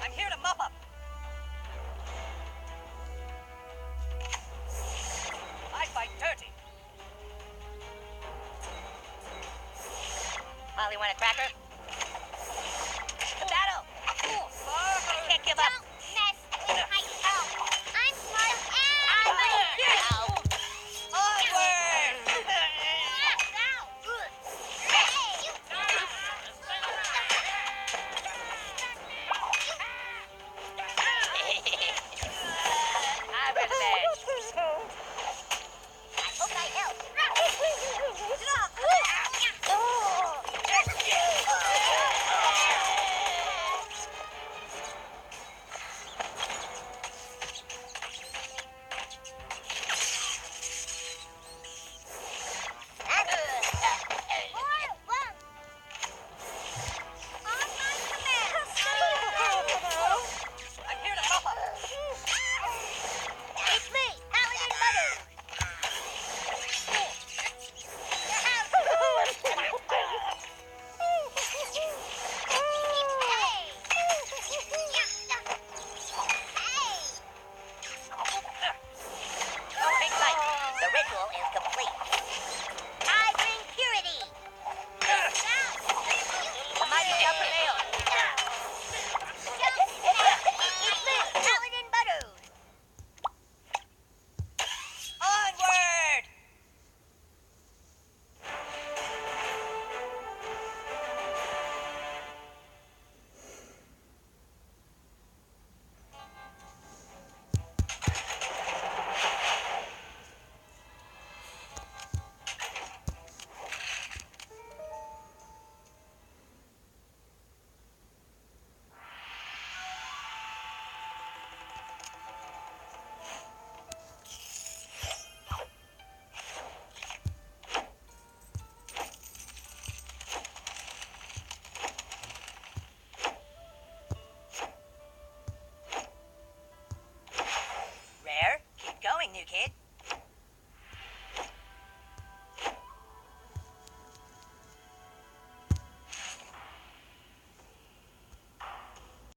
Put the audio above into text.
I'm here to mop up. I fight dirty. Molly, want a cracker? The battle! I can't give up. Don't mess with my help. I'm smart and I'm a hero. Onward! I'm ready, man. I hope I help. I'm here to mop up. It's me, Paladin Butters. Oh, pink light. The ritual is complete. I bring purity. The mighty shall prevail. It's me, Paladin Butters. Onward! Rare, keep going, new kid.